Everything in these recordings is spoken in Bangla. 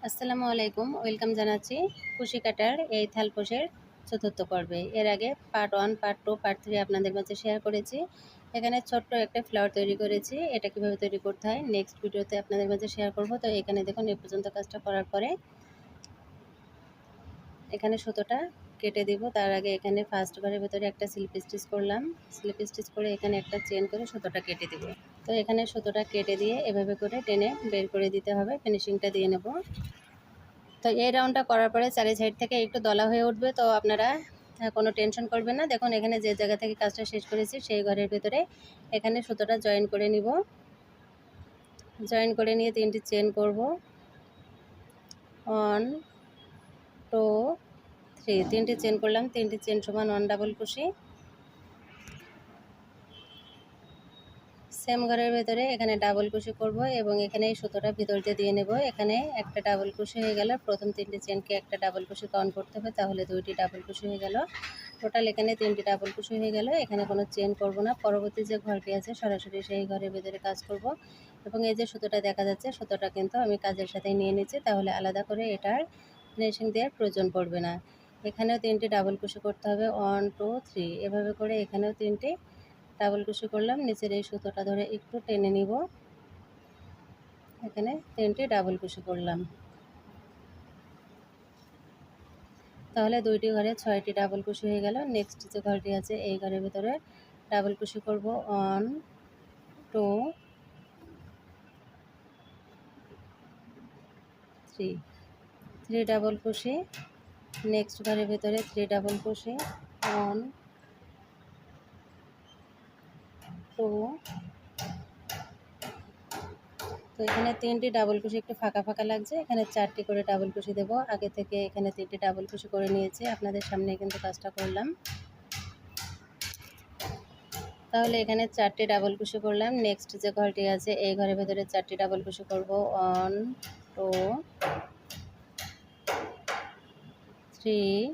আসসালামু আলাইকুম, ওয়েলকাম জানাচ্ছি কুশি কাটার এই থালপোষের চতুর্থ পর্বে। এর আগে পার্ট 1, পার্ট 2, পার্ট 3 আপনাদের মাঝে শেয়ার করেছি। এখানে ছোট্ট একটা ফ্লাওয়ার তৈরি করেছি। এটা কিভাবে তৈরি করতে হয় নেক্সট ভিডিওতে আপনাদের মাঝে শেয়ার করব। তো এখানে দেখুন এই পর্যন্ত কাজটা করার পরে এখানে সুতোটা কেটে দিব। তার আগে এখানে ফার্স্ট ঘরের ভেতরে একটা স্লিপ স্টিচ করলাম। স্লিপ স্টিচ করে এখানে একটা চেন করে সুতোটা কেটে দিব। তো এখানে সুতোটা কেটে দিয়ে এভাবে করে টেনে বের করে দিতে হবে। ফিনিশিংটা দিয়ে নেব। তো এই রাউন্ডটা করার পরে চারি সাইড থেকে একটু দলা হয়ে উঠবে, তো আপনারা কোনো টেনশন করবেন না। দেখুন এখানে যে জায়গা থেকে কাজটা শেষ করেছি সেই ঘরের ভেতরে এখানে সুতোটা জয়েন করে নিব। জয়েন করে নিয়ে 3টি চেন করব। 1 2 3, 3টি চেন করলাম। 3টি চেন সমান 1 ডাবল কুশি। সেম ঘরের ভেতরে এখানে ডাবল কুশি করব এবং এখানে এই সুতোটা ভিতর দিয়ে নেব। এখানে একটা ডাবল কুশি হয়ে গেল। প্রথম 3টি চেনকে একটা ডাবল কুশি কাউন্ট করতে হবে, তাহলে 2টি ডাবল কুশি হয়ে গেল। টোটাল এখানে 3টি ডাবল কুশি হয়ে গেল। এখানে কোনো চেন করব না। পরবর্তী যে ঘরটি আছে সরাসরি সেই ঘরের ভেতরে কাজ করব। এবং এই যে সুতোটা দেখা যাচ্ছে, সুতোটা কিন্তু আমি কাজের সাথেই নিয়ে নিচ্ছি, তাহলে আলাদা করে এটার ফিনিশিং দেওয়ার প্রয়োজন পড়বে না। এখানেও 3টি ডাবল কুশি করতে হবে। 1 2 3 এভাবে করে এখানেও 3টি ডাবল কুশি করলাম। নিচের এই সুতোটা ধরে একটু টেনে নিব। এখানে 3টি ডাবল কুশি করলাম। তাহলে 2টি ঘরে 6টি ডাবল কুশি হয়ে গেল। নেক্সট যে ঘরটি আছে এই ঘরের ভিতরে ডাবল কুশি করব। 1 2 3, 3 ডাবল কুশি। নেক্সট ঘরের ভিতরে 3 ডাবল কুশি। 1 2। তো এখানে 3টি ডাবল কুশি একটু ফাঁকা ফাঁকা লাগছে, এখানে 4টি করে ডাবল কুশি দেব। আগে থেকে এখানে 3টি ডাবল কুশি করে নিয়েছি, আপনাদের সামনে কিন্তু কাজটা করলাম। তাহলে এখানে 4টি ডাবল কুশি করলাম। নেক্সট যে ঘরটি আছে এই ঘরের ভেতরে 4টি ডাবল কুশি করব। 1 2 3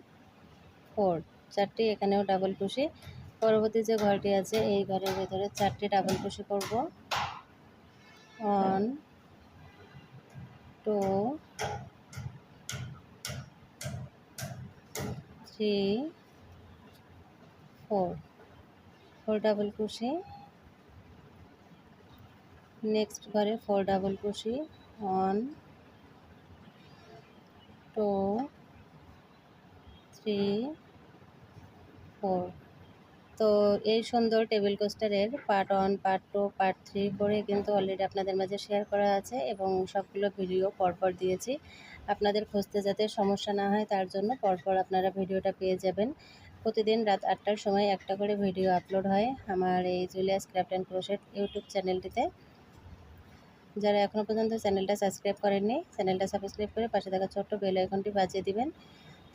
4, 4টি এখানেও ডাবল কুশি। পরবর্তী যে ঘরটি আছে এই ঘরের ভেতরে 4টি ডাবল কুশি করব। 1 2 3 4, 4 ডাবল কুশি। নেক্সট ঘরে 4 ডাবল কুশি। 1 2 3 4। তো এই সুন্দর টেবিল কোস্টারের পার্ট 1, পার্ট 2, পার্ট 3 করে কিন্তু অলরেডি আপনাদের মাঝে শেয়ার করা আছে এবং সবগুলো ভিডিও পরপর দিয়েছি। আপনাদের খুঁজতে যাতে সমস্যা না হয় তার জন্য পরপর আপনারা ভিডিওটা পেয়ে যাবেন। প্রতিদিন রাত 8টার সময় একটা করে ভিডিও আপলোড হয় আমার এই Julius craft and crochet YouTube চ্যানেলটিতে। যারা এখনও পর্যন্ত চ্যানেলটা সাবস্ক্রাইব করেননি, চ্যানেলটা সাবস্ক্রাইব করে পাশে থাকা ছোট্ট বেল আইকনটি বাজিয়ে দিবেন।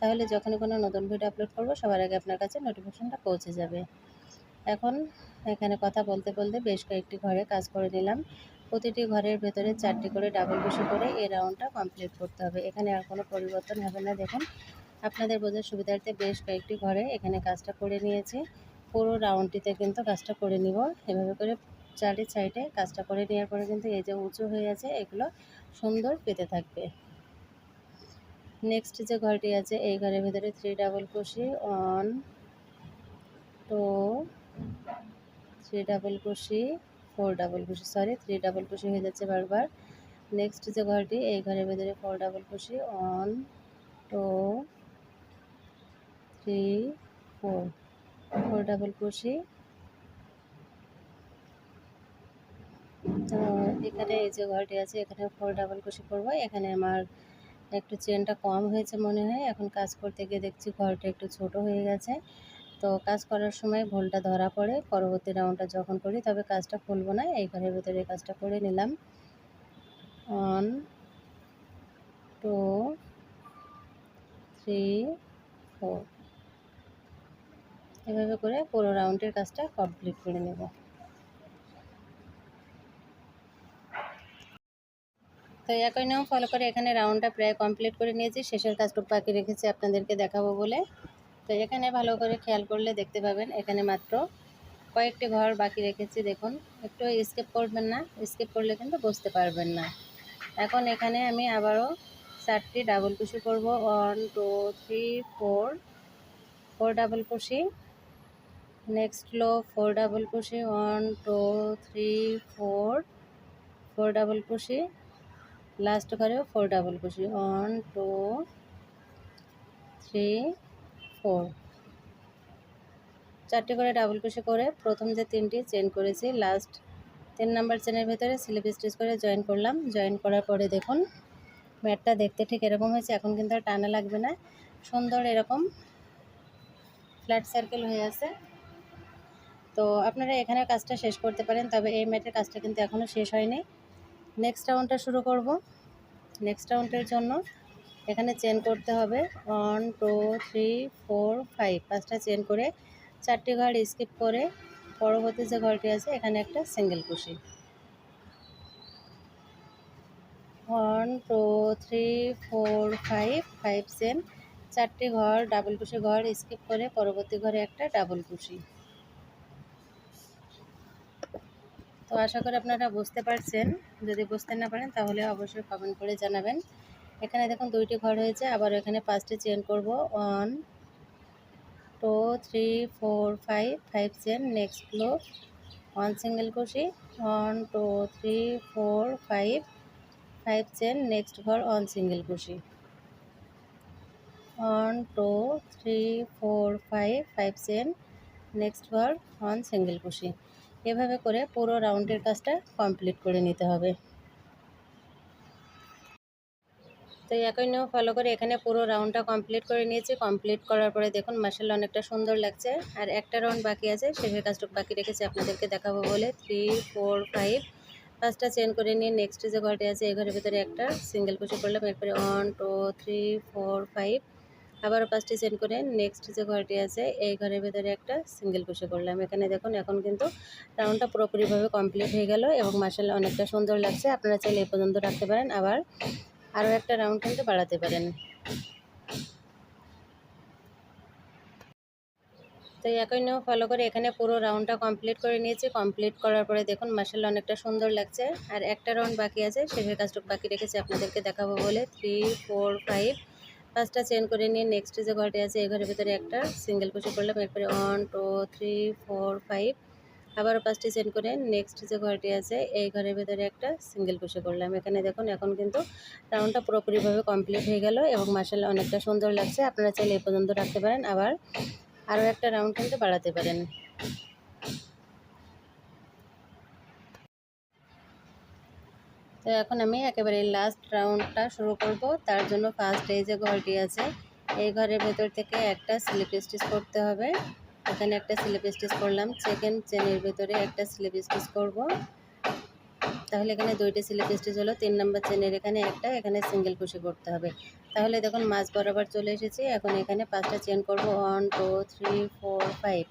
তাহলে যখনই কোনো নতুন ভিডিও আপলোড করব সবার আগে আপনার কাছে নোটিফিকেশনটা পৌঁছে যাবে। এখন এখানে কথা বলতে বলতে বেশ কয়েকটি ঘরে কাজ করে নিলাম। প্রতিটি ঘরের ভেতরে 4টি করে ডাবল কুশি করে এই রাউন্ডটা কমপ্লিট করতে হবে। এখানে আর কোনো পরিবর্তন হবে না। দেখুন আপনাদের বোঝার সুবিধার্থে বেশ কয়েকটি ঘরে এখানে কাজটা করে নিয়েছি। পুরো রাউন্ডটিতে কিন্তু কাজটা করে নিব। এভাবে করে চারি সাইডে কাজটা করে নেওয়ার পরে কিন্তু এই যে উঁচু হয়ে আছে এগুলো সুন্দর পেতে থাকবে। নেক্সট যে ঘরটি আছে এই ঘরের ভেতরে 3 ডাবল কুশি। 1 2 3 ডাবল কুশি, 4 ডাবল কুশি, 3 ডাবল কুশি হয়ে যাচ্ছে বারবার। নেক্সট যে ঘরটি এই ঘরের ভেতরে 4 ডাবল কুশি। 1 2 3 4, 4 ডাবল কুশি। তো এখানে এই যে ঘরটি আছে এখানে 4 ডাবল কুশি করব। এখানে আমার একটু চেনটা কম হয়েছে মনে হয়, এখন কাজ করতে গিয়ে দেখছি ঘরটা একটু ছোট হয়ে গেছে। তো কাজ করার সময় ভুলটা ধরা পড়ে, পরবর্তী রাউন্ডটা যখন করি তবে কাজটা খুলব না, এই ঘরের ভেতরে কাজটা করে নিলাম। 1 2 3 4, এভাবে করে পুরো রাউন্ডের কাজটা কমপ্লিট করে নেব। তো একই নিয়ম ফলো করে এখানে রাউন্ডটা প্রায় কমপ্লিট করে নিয়েছি। শেষের কাজটুকু বাকি রেখেছি আপনাদেরকে দেখাবো বলে। তো এখানে ভালো করে খেয়াল করলে দেখতে পাবেন এখানে মাত্র কয়েকটি ঘর বাকি রেখেছি। দেখুন একটু স্কিপ করবেন না, স্কিপ করলে কিন্তু বুঝতে পারবেন না। এখন এখানে আমি আবারও 4টি ডাবল কুশি করব। 1 2 3 4, 4 ডাবল কুশি। নেক্সট লো 4 ডাবল কুশি, 1 2 3 4, 4 ডাবল কুশি। লাস্ট ঘরেও 4 ডাবল কুশি, 1 2 3 4। 4টি করে ডাবল কুশি করে প্রথম যে 3টি চেন করেছি, লাস্ট 3 নাম্বার চেনের ভেতরে স্লিপ স্টিচ করে জয়েন করলাম। জয়েন করার পরে দেখুন ম্যাটটা দেখতে ঠিক এরকম হয়েছে। এখন কিন্তু আর টানা লাগবে না, সুন্দর এরকম ফ্ল্যাট সার্কেল হয়ে আছে। তো আপনারা এখানে কাজটা শেষ করতে পারেন, তবে এই ম্যাটের কাজটা কিন্তু এখনও শেষ হয়নি। নেক্সট রাউন্ডটা শুরু করব। নেক্সট রাউন্ডের জন্য এখানে চেন করতে হবে 1 2 3 4 5, 5টা চেন করে 4টি ঘর স্কিপ করে পরবর্তী যে ঘরটি আছে এখানে একটা সিঙ্গেল কুশি। 1 2 3 4 5, 5 চেন, 4টি ঘর ডাবল কুশি ঘর স্কিপ করে পরবর্তী ঘরে একটা ডাবল কুশি। তো আশা করি আপনারা বুঝতে পারছেন। যদি বুঝতে না পারেন তাহলে অবশ্যই কমেন্ট করে জানাবেন। এখানে দেখুন 2টি ঘর হয়েছে, আবার এখানে 5টি চেন করব। 1 2 3 4 5, 5 চেন। নেক্সট লো 1 সিঙ্গেল কুশি, 1 2 3 4 5, 5 চেন। নেক্সট ঘর 1 সিঙ্গেল কুশি, 1 2 3 4 5, 5 চেন। নেক্সট ঘর 1 সিঙ্গেল কুশি। এভাবে করে পুরো রাউন্ডের কাজটা কমপ্লিট করে নিতে হবে। তো একই নিয়ম ফলো করে এখানে পুরো রাউন্ডটা কমপ্লিট করে নিয়েছি। কমপ্লিট করার পরে দেখুন মাশাআল্লাহ অনেকটা সুন্দর লাগছে। আর একটা রাউন্ড বাকি আছে, শেষের কাজটুকু বাকি রেখেছি আপনাদেরকে দেখাবো বলে। 3 4 5, 5টা চেন করে নিয়ে নেক্সট যে ঘরটি আছে এই ঘরের ভিতরে একটা সিঙ্গেল কুশি করলাম। এরপরে 1 2 3 4 5, আবারও 5টি চেন করে নেক্সট যে ঘরটি আছে এই ঘরের ভিতরে একটা সিঙ্গেল কুশি করলাম। এখানে দেখুন এখন কিন্তু রাউন্ডটা পুরোপুরিভাবে কমপ্লিট হয়ে গেল এবং মাশাআল্লাহ অনেকটা সুন্দর লাগছে। আপনারা চাইলে এই পর্যন্ত রাখতে পারেন, আবার আরও একটা রাউন্ড কিন্তু বাড়াতে পারেন। তো একই নিয়ম ফলো করে এখানে পুরো রাউন্ডটা কমপ্লিট করে নিয়েছি। কমপ্লিট করার পরে দেখুন মাশাআল্লাহ অনেকটা সুন্দর লাগছে। আর একটা রাউন্ড বাকি আছে, শেষের কাজটুকু বাকি রেখেছি আপনাদেরকে দেখাবো বলে। 3 4 5, 5টা চেন করে নিয়ে নেক্সট যে ঘরটি আছে এই ঘরের ভিতরে একটা সিঙ্গেল কুশি করলাম। এরপরে 1 2 3 4 5, আবারও 5টি চেন করে নেক্সট যে ঘরটি আছে এই ঘরের ভিতরে একটা সিঙ্গেল কুশি করলাম। এখানে দেখুন এখন কিন্তু রাউন্ডটা পুরোপুরিভাবে কমপ্লিট হয়ে গেল এবং মাশাআল্লাহ অনেকটা সুন্দর লাগছে। আপনারা চাইলে এই পর্যন্ত রাখতে পারেন, আবার আরও একটা রাউন্ড কিন্তু বাড়াতে পারেন। তো এখন আমি একেবারে লাস্ট রাউন্ডটা শুরু করব। তার জন্য ফার্স্ট এই যে ঘরটি আছে এই ঘরের ভেতর থেকে একটা স্লিপ স্টিচ করতে হবে। এখানে একটা স্লিপ স্টিচ করলাম। সেকেন্ড চেনের ভেতরে একটা স্লিপ স্টিচ করব। তাহলে এখানে 2টি স্লিপ স্টিচ হলো। 3 নাম্বার চেনের এখানে একটা, এখানে সিঙ্গেল কুশি করতে হবে। তাহলে দেখুন মাঝ বরাবর চলে এসেছি। এখন এখানে 5টা চেন করব। 1 2 3 4 5,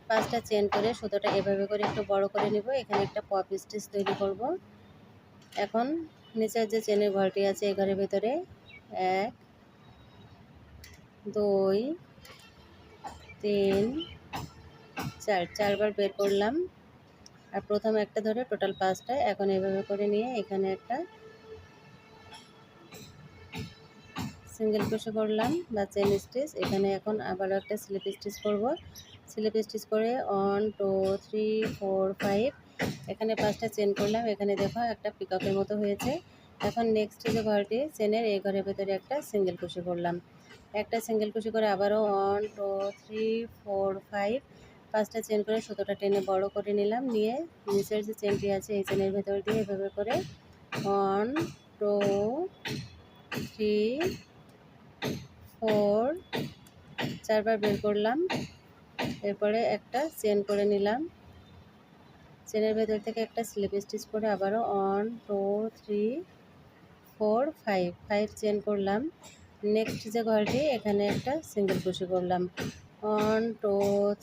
5টা চেন করে সুতোটা এভাবে করে একটু বড় করে নিব। এখানে একটা পপ স্টিচ তৈরি করব। এখন নিচের যে চেনের ঘরটি আছে এই ঘরের ভেতরে 1 2 3 4, 4বার বের করলাম। আর প্রথম একটা ধরে টোটাল 5টা। এখন এভাবে করে নিয়ে এখানে একটা সিঙ্গেল ক্রোশে করলাম বা চেন স্টিচ। এখানে এখন আবারও একটা স্লিপ স্টিচ করব। স্লিপ স্টিচ করে 1 2 3 4 5, এখানে 5টা চেন করলাম। এখানে দেখো একটা পিককের মতো হয়েছে। এখন নেক্সট যে ঘরটি চেনের এই ঘরের ভেতরে একটা সিঙ্গেল ক্রোশে করলাম। একটা সিঙ্গেল ক্রোশে করে আবারও 1 2 3 4 5, 5টা চেন করে সুতোটা টেনে বড় করে নিলাম। নিয়ে নিচের যে চেনটি আছে এই চেনের ভেতর দিয়ে এভাবে করে 1 2 3 4, 4বার বের করলাম। এরপরে একটা চেন করে নিলাম। চেনের ভেতর থেকে একটা স্লিপ স্টিচ করে আবারও 1 2 3 4 5, 5 চেন করলাম। নেক্সট যে ঘরটি এখানে একটা সিঙ্গেল ক্রোশে করলাম। 1 2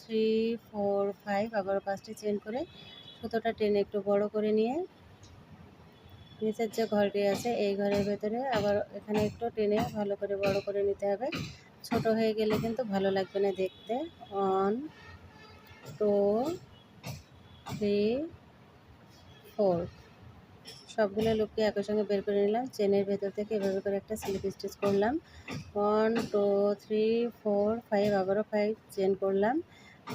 3 4 5, আবারও 5টি চেন করে সুতোটা টেনে একটু বড় করে নিয়ে নিচের যে ঘরটি আছে এই ঘরের ভেতরে আবার এখানে একটু টেনে ভালো করে বড় করে নিতে হবে। ছোট হয়ে গেলে কিন্তু ভালো লাগবে না দেখতে। 1 2 3 4, সবগুলো লুপকে একই সঙ্গে বের করে নিলাম। চেনের ভেতর থেকে এভাবে করে একটা স্লিপ স্টিচ করলাম। 1 2 3 4 5 আবারও 5 চেন করলাম।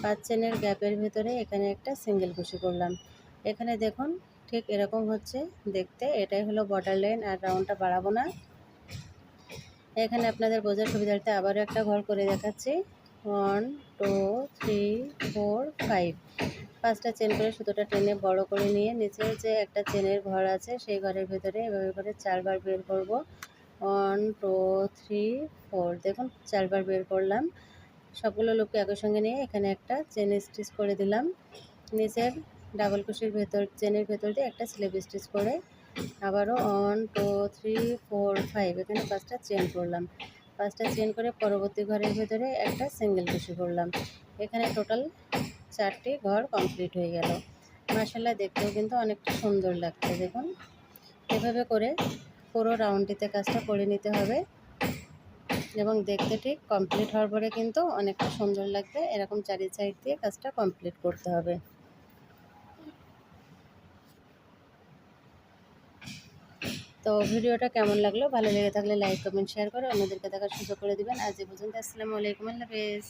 5 চেনের গ্যাপের ভেতরে এখানে একটা সিঙ্গেল কুশি করলাম। এখানে দেখুন ঠিক এরকম হচ্ছে দেখতে। এটাই হলো বর্ডার লাইন, আর রাউন্ডটা বাড়াবো না। এখানে আপনাদের বোঝার সুবিধার্থে আবারও একটা ঘর করে দেখাচ্ছি। 1 2 3 4 5 5টা চেন করে সুতোটা টেনে বড় করে নিয়ে নিচে যে একটা চেনের ঘর আছে সেই ঘরের ভেতরে এভাবে করে 4 বার বের করব। 1 2 3 4 দেখুন 4 বার বের করলাম। সবগুলো লুপকে একই সঙ্গে নিয়ে এখানে একটা চেন স্টিচ করে দিলাম। নিচের ডাবল কুশির ভেতর চেনের ভেতর দিয়ে একটা স্লিপ স্টিচ করে আবারও 1 2 3 4 5 এখানে 5টা চেন করলাম। 5টা চেন করে পরবর্তী ঘরের ভেতরে একটা সিঙ্গেল কুশি করলাম। এখানে টোটাল 4টি ঘর কমপ্লিট হয়ে গেল। মাশাআল্লাহ দেখতেও কিন্তু অনেকটা সুন্দর লাগছে। দেখুন এভাবে করে পুরো রাউন্ডটিতে কাজটা করে নিতে হবে এবং দেখতে ঠিক কমপ্লিট হওয়ার পরে কিন্তু অনেকটা সুন্দর লাগবে। এরকম চারি সাইড দিয়ে কাজটা কমপ্লিট করতে হবে। তো ভিডিওটা কেমন লাগলো, ভালো লেগে থাকলে লাইক কমেন্ট শেয়ার করে অন্যদেরকে দেখার সুযোগ করে দিবেন। আজ এ পর্যন্ত, আসসালামু আলাইকুম, আল্লাহ হাফেজ।